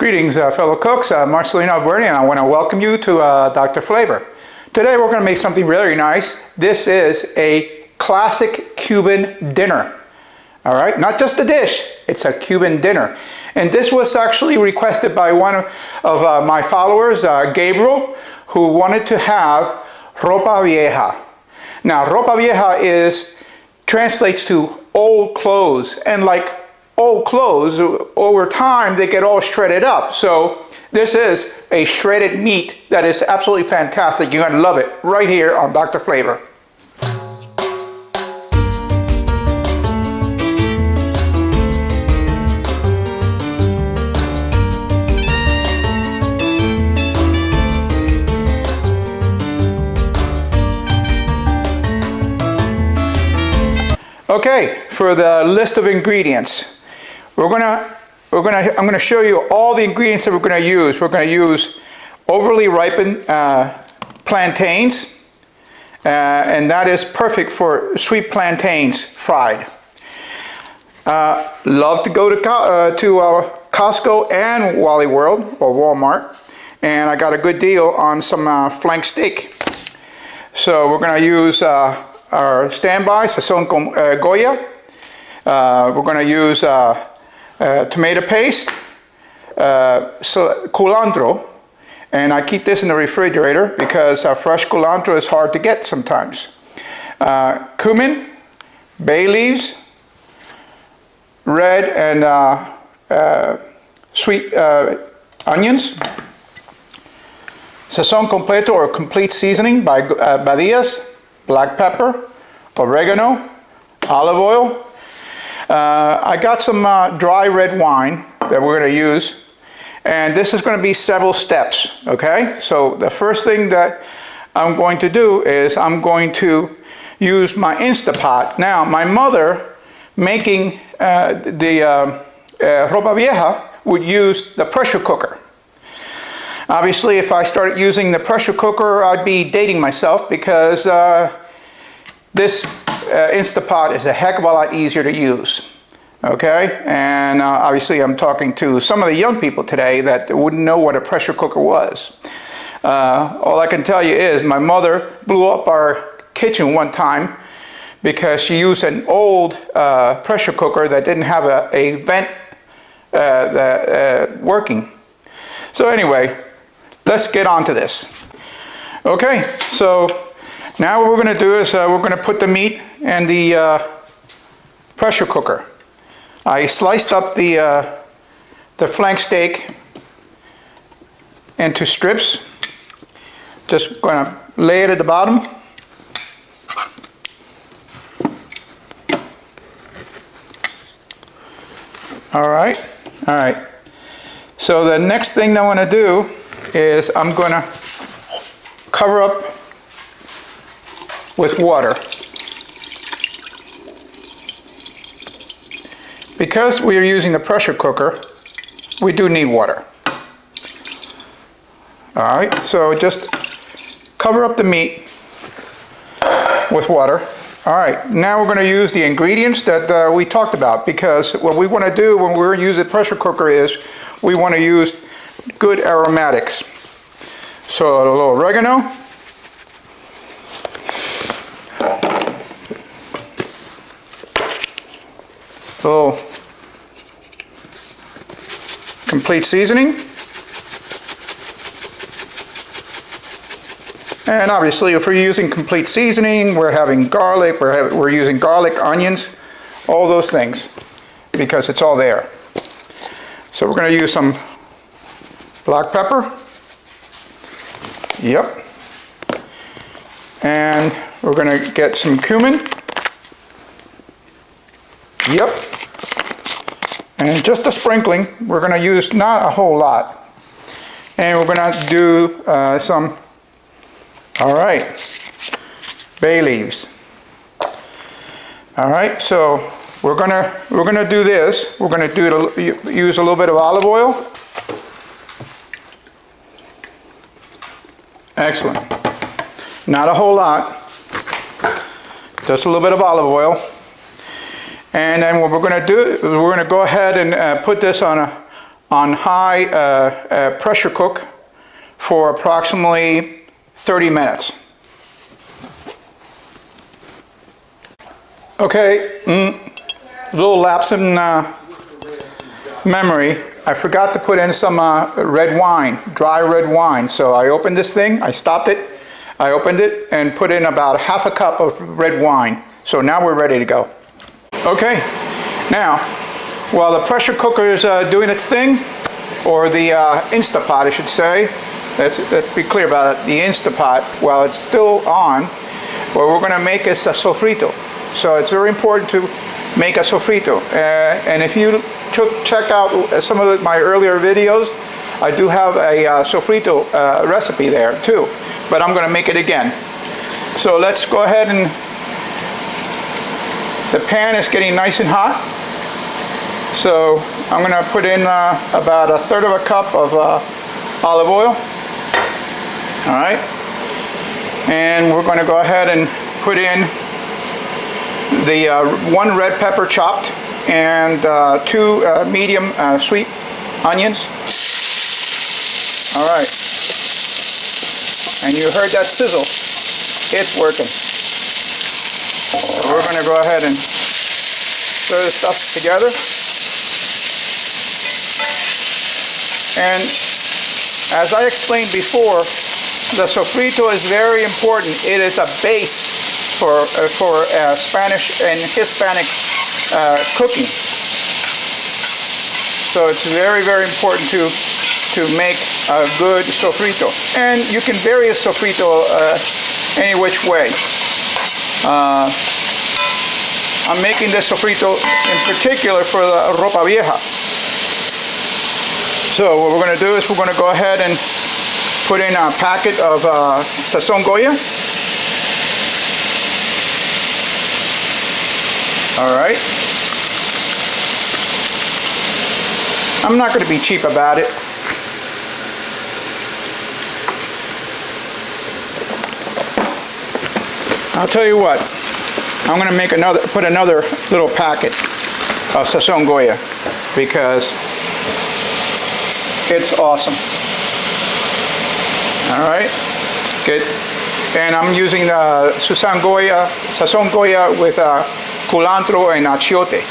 Greetings, fellow cooks. Marcelino Badia, and I want to welcome you to Dr. Flavor. Today we're going to make something very nice. This is a classic Cuban dinner. All right, not just a dish, it's a Cuban dinner. And this was actually requested by one of my followers, Gabriel, who wanted to have Ropa Vieja. Now, Ropa Vieja translates to old clothes, and like old clothes, over time they get all shredded up. So this is a shredded meat that is absolutely fantastic. You're going to love it right here on Dr. Flavor. Okay, for the list of ingredients, I'm gonna show you all the ingredients that we're gonna use. We're gonna use overly ripened plantains, and that is perfect for sweet plantains fried. Love to go to Costco and Wally World or Walmart, and I got a good deal on some flank steak. So we're gonna use our standby sazon con Goya. We're gonna use tomato paste, culantro, and I keep this in the refrigerator because fresh culantro is hard to get sometimes. Cumin, bay leaves, red and sweet onions, sazon completo or complete seasoning by Badia's, black pepper, oregano, olive oil. I got some dry red wine that we're going to use, and this is going to be several steps, okay? So the first thing that I'm going to do is I'm going to use my Instapot. Now, my mother, making the Ropa Vieja, would use the pressure cooker. Obviously, if I started using the pressure cooker, I'd be dating myself because this Instapot is a heck of a lot easier to use, okay? And obviously I'm talking to some of the young people today that wouldn't know what a pressure cooker was. All I can tell you is my mother blew up our kitchen one time because she used an old pressure cooker that didn't have a vent working. So anyway, let's get on to this. Okay, so now what we're going to do is we're going to put the meat in the pressure cooker. I sliced up the flank steak into strips. Just going to lay it at the bottom. All right. So the next thing I want to do is I'm going to cover up with water. Because we are using the pressure cooker, we do need water. All right, so just cover up the meat with water. All right, now we're going to use the ingredients that we talked about, because what we want to do when we're using the pressure cooker is we want to use good aromatics. So a little oregano, a little complete seasoning, and obviously if we're using complete seasoning, we're having garlic, we're using garlic, onions, all those things, because it's all there. So we're going to use some black pepper, yep, and we're going to get some cumin, yep. And just a sprinkling. We're going to use not a whole lot. And we're going to do some, all right, bay leaves. All right, so we're going to do this. We're going to use a little bit of olive oil. Excellent. Not a whole lot. Just a little bit of olive oil. And then what we're going to do is we're going to go ahead and put this on on high pressure cook for approximately 30 minutes. Okay, little lapse in memory. I forgot to put in some red wine, dry red wine. So I opened this thing, I stopped it, I opened it and put in about half a cup of red wine. So now we're ready to go. Okay, now while the pressure cooker is doing its thing, or the Instapot I should say, let's be clear about it, the Instapot, while it's still on, what we're going to make is a sofrito. So it's very important to make a sofrito. And if you check out some of my earlier videos, I do have a sofrito recipe there too, but I'm going to make it again. So let's go ahead, and the pan is getting nice and hot. So I'm going to put in about 1/3 of a cup of olive oil. All right. And we're going to go ahead and put in the 1 red pepper chopped and 2 medium sweet onions. All right. And you heard that sizzle. It's working. So we're going to go ahead and stir this stuff together. And as I explained before, the sofrito is very important. It is a base for Spanish and Hispanic cooking. So it's very, very important to make a good sofrito. And you can vary a sofrito any which way. I'm making this sofrito in particular for the Ropa Vieja. So what we're going to do is we're going to go ahead and put in a packet of sazon Goya. All right. I'm not going to be cheap about it. I'll tell you what. I'm going to make put another little packet of sazon Goya because it's awesome. All right, good. And I'm using the sazon Goya with culantro and achiote.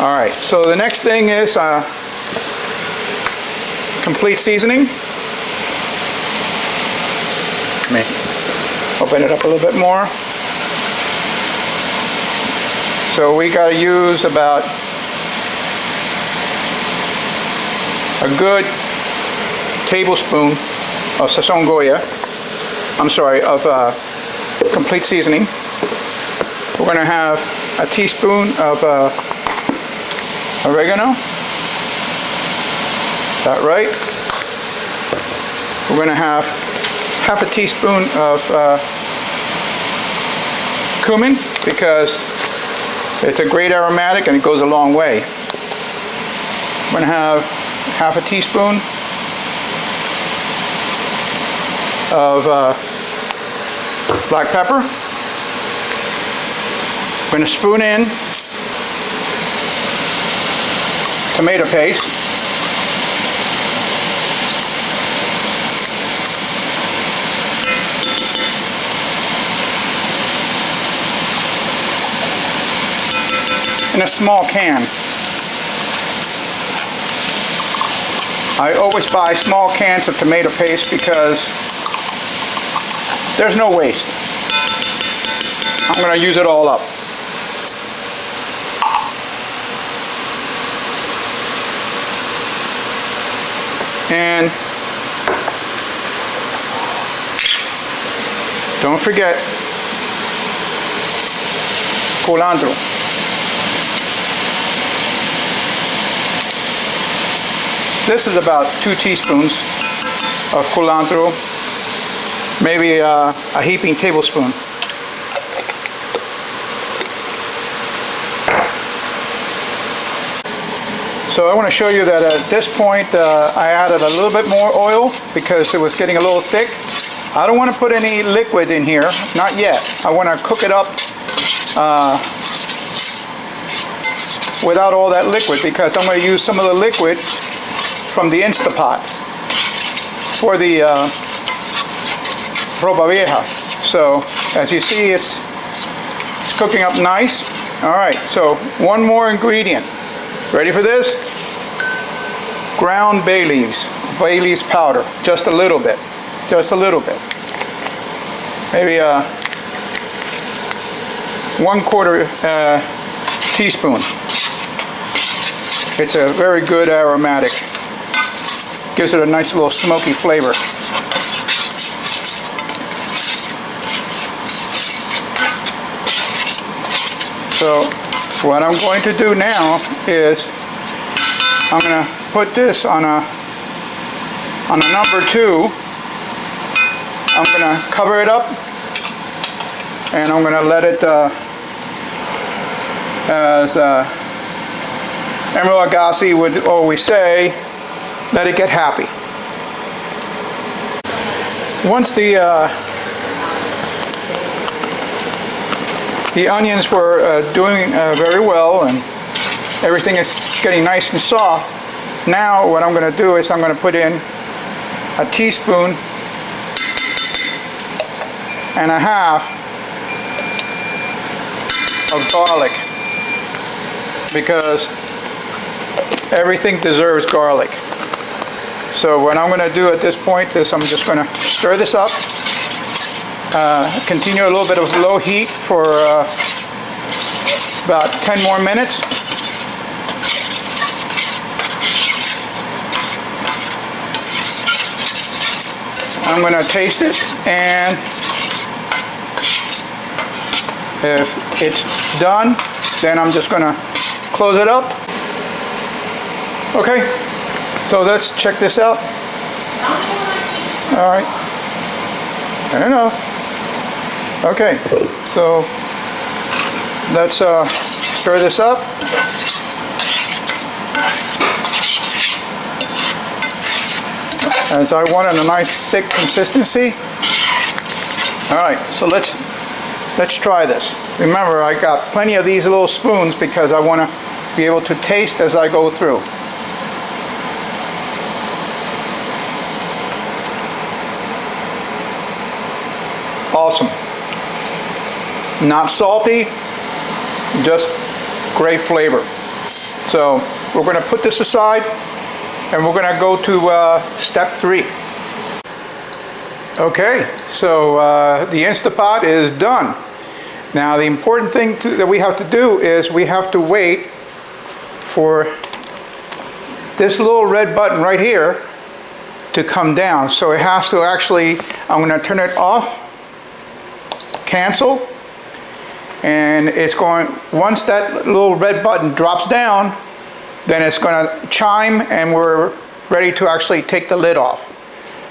All right, so the next thing is complete seasoning. Let me open it up a little bit more. So we got to use about a good tablespoon of sazon Goya. I'm sorry, of complete seasoning. We're going to have a teaspoon of oregano. Is that right? We're going to have half a teaspoon of cumin because it's a great aromatic and it goes a long way. I'm going to have half a teaspoon of black pepper. I'm going to spoon in tomato paste. In a small can. I always buy small cans of tomato paste because there's no waste. I'm going to use it all up. And don't forget culantro. This is about 2 teaspoons of culantro, maybe a heaping tablespoon. So I want to show you that at this point I added a little bit more oil because it was getting a little thick. I don't want to put any liquid in here, not yet. I want to cook it up without all that liquid, because I'm going to use some of the liquid from the Instapot for the Ropa Vieja. So as you see, it's cooking up nice. All right, so one more ingredient. Ready for this? Ground bay leaves powder, just a little bit, maybe 1/4 teaspoon. It's a very good aromatic. Gives it a nice little smoky flavor. So what I'm going to do now is I'm going to put this on a number 2. I'm going to cover it up, and I'm going to let it, as Emeril Lagasse would always say, let it get happy. Once the onions were doing very well, and everything is getting nice and soft, now what I'm going to do is I'm going to put in 1.5 teaspoons of garlic, because everything deserves garlic. So what I'm going to do at this point is I'm just going to stir this up, continue a little bit of low heat for about 10 more minutes. I'm going to taste it, and if it's done, then I'm just going to close it up. Okay, so let's check this out. All right. I don't know. Okay, so let's stir this up. As I want a nice thick consistency. All right, so let's try this. Remember, I got plenty of these little spoons because I want to be able to taste as I go through. Awesome. Not salty, just great flavor. So we're going to put this aside, and we're going to go to step 3. Okay, so the Instapot is done. Now the important thing that we have to do is we have to wait for this little red button right here to come down. So it has to actually, I'm going to turn it off, cancel, and it's going, once that little red button drops down, then it's going to chime, and we're ready to actually take the lid off.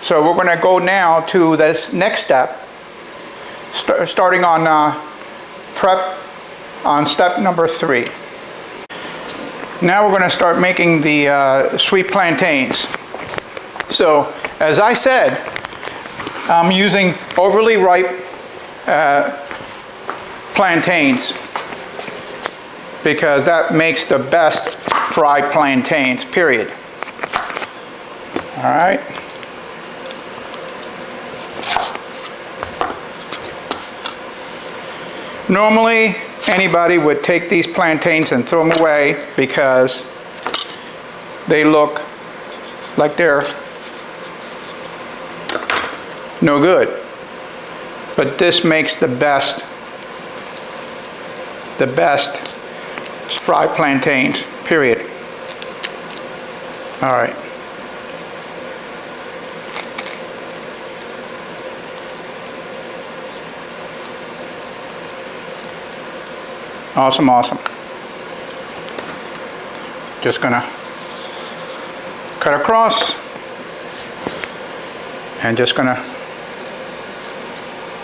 So we're going to go now to this next step, starting on prep on step number 3. Now we're going to start making the sweet plantains. So as I said, I'm using overly ripe plantains, because that makes the best fried plantains, period. All right. Normally, anybody would take these plantains and throw them away because they look like they're no good. But this makes the best fried plantains, period. All right. Awesome, awesome. Just gonna cut across, and just gonna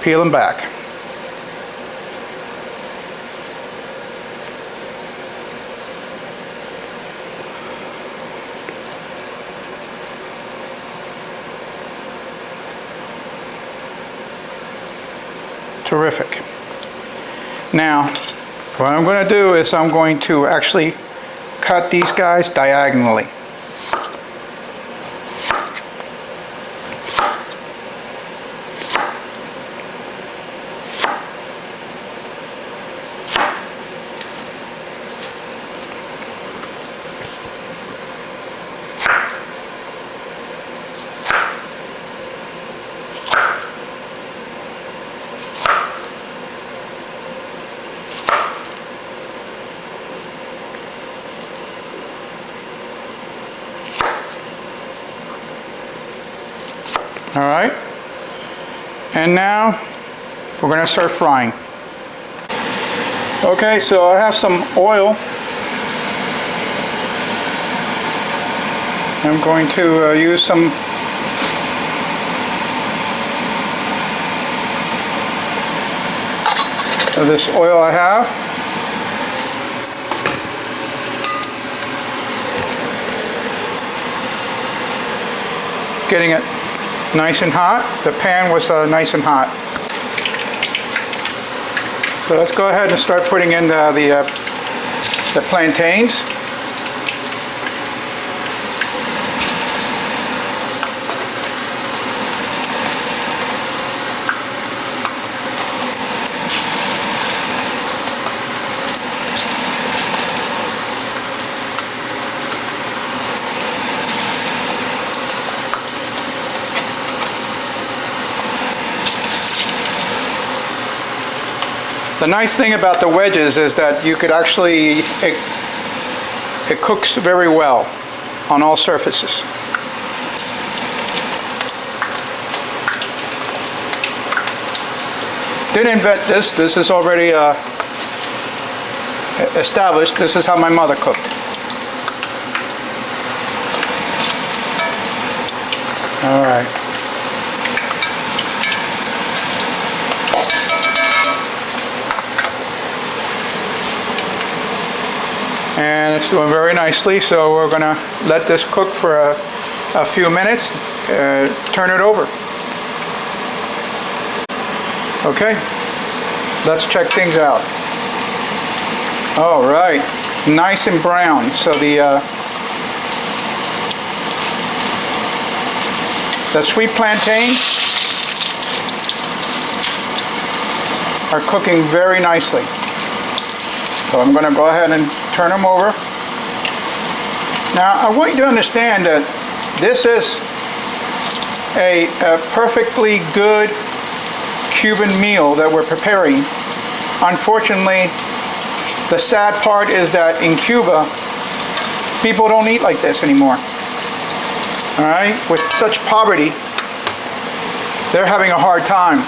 peel them back. Terrific. Now, what I'm going to do is I'm going to actually cut these guys diagonally. All right, and now we're going to start frying. Okay, so I have some oil. I'm going to use some of this oil I have. Getting it nice and hot. The pan was nice and hot. So let's go ahead and start putting in the plantains. The nice thing about the wedges is that you could actually, it cooks very well on all surfaces. Didn't invent this. This is already established. This is how my mother cooked. All right. And it's doing very nicely, so we're going to let this cook for a few minutes, turn it over. Okay, let's check things out. All right, nice and brown. So the sweet plantains are cooking very nicely. So I'm going to go ahead and turn them over. Now I want you to understand that this is a perfectly good Cuban meal that we're preparing. Unfortunately, the sad part is that in Cuba, people don't eat like this anymore. All right, with such poverty, they're having a hard time.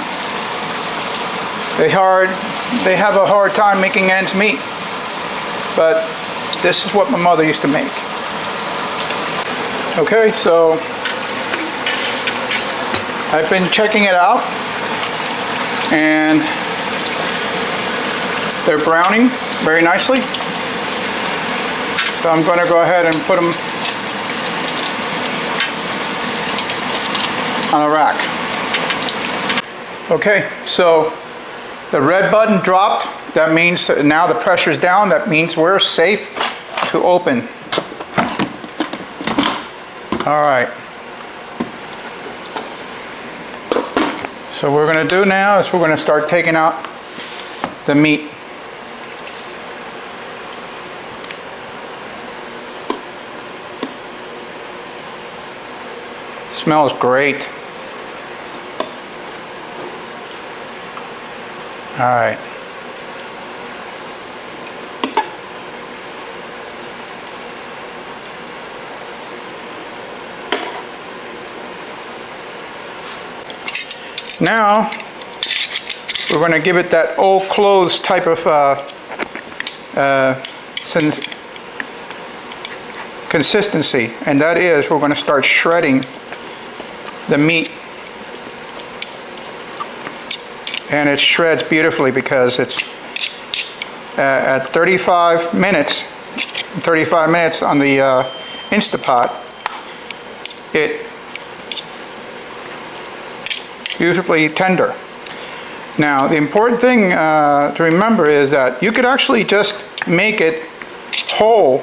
They have a hard time making ends meet. But this is what my mother used to make. Okay, so I've been checking it out, and they're browning very nicely. So I'm going to go ahead and put them on a rack. Okay, so the red button dropped. That means now the pressure's down. That means we're safe to open. All right. So what we're going to do now is we're going to start taking out the meat. Smells great. All right. Now, we're going to give it that old clothes type of consistency, and that is we're going to start shredding the meat. And it shreds beautifully because it's at 35 minutes on the Instapot. It beautifully tender. Now, the important thing to remember is that you could actually just make it whole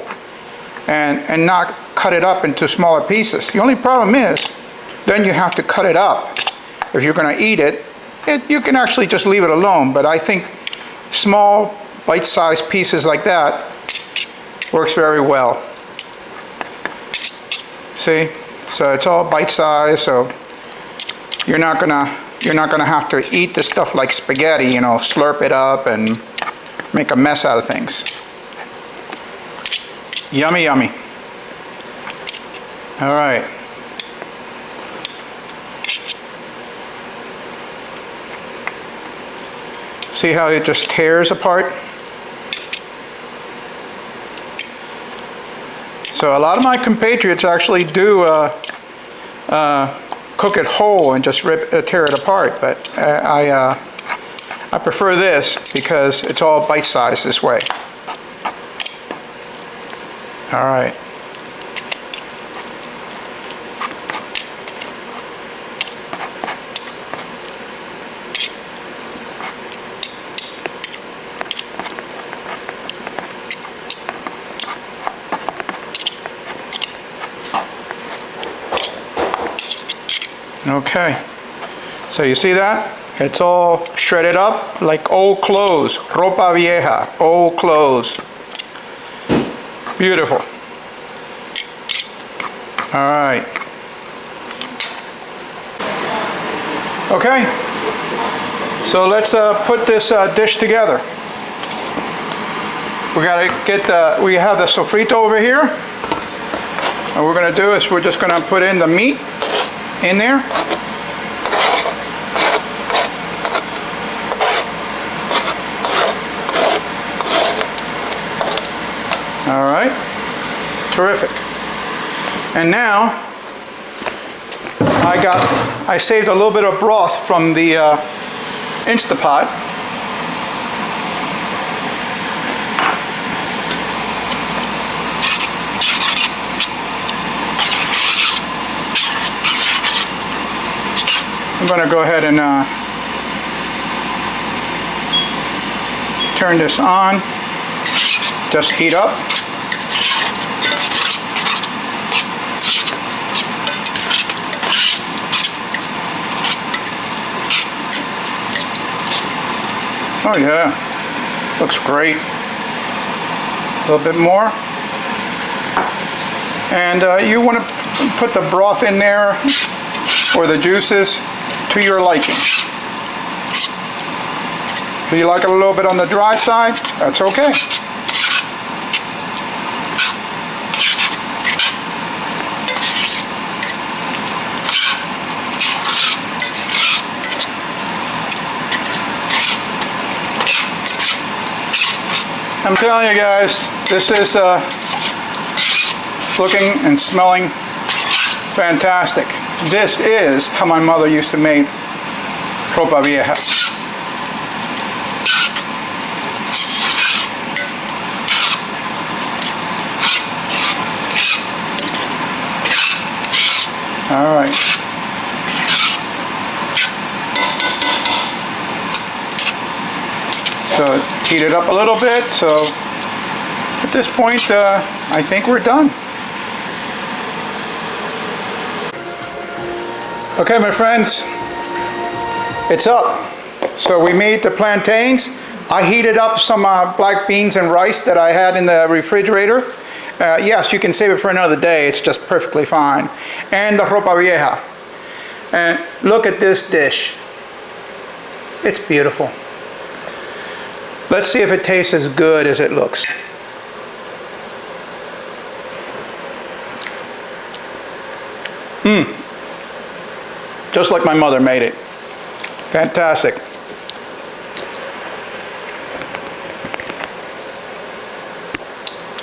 and not cut it up into smaller pieces. The only problem is, then you have to cut it up. If you're going to eat it, you can actually just leave it alone, but I think small bite-sized pieces like that works very well. See? So it's all bite-sized, so you're not gonna have to eat this stuff like spaghetti, you know, slurp it up and make a mess out of things. Yummy, yummy. All right. See how it just tears apart? So a lot of my compatriots actually do cook it whole and just tear it apart, but I prefer this because it's all bite-sized this way. All right. Okay, so you see that? It's all shredded up like old clothes. Ropa vieja, old clothes. Beautiful. All right. Okay, so let's put this dish together. We gotta get we have the sofrito over here. And what we're gonna do is we're just gonna put in the meat in there. All right, terrific. And now I saved a little bit of broth from the Instapot. I'm going to go ahead and turn this on. Just heat up. Oh yeah, looks great. A little bit more. And you want to put the broth in there, or the juices, to your liking. If you like it a little bit on the dry side, that's okay. I'm telling you guys, this is looking and smelling fantastic. This is how my mother used to make Ropa Vieja. All right. So heat it up a little bit. So at this point, I think we're done. Okay, my friends, it's up. So we made the plantains. I heated up some black beans and rice that I had in the refrigerator. Yes, you can save it for another day. It's just perfectly fine. And the Ropa Vieja. And look at this dish. It's beautiful. Let's see if it tastes as good as it looks. Just like my mother made it. Fantastic.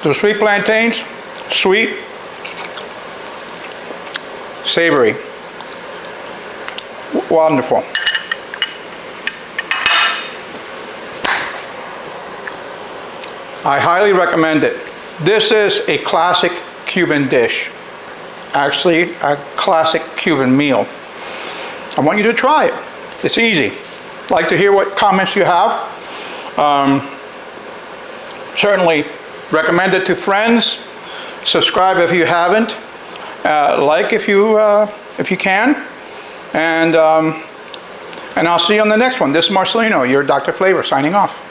The sweet plantains, sweet, savory, wonderful. I highly recommend it. This is a classic Cuban dish. Actually, a classic Cuban meal. I want you to try it. It's easy. I'd like to hear what comments you have. Certainly recommend it to friends, Subscribe if you haven't. Like if you can. And I'll see you on the next one. This is Marcelino, your Dr. Flavor, signing off.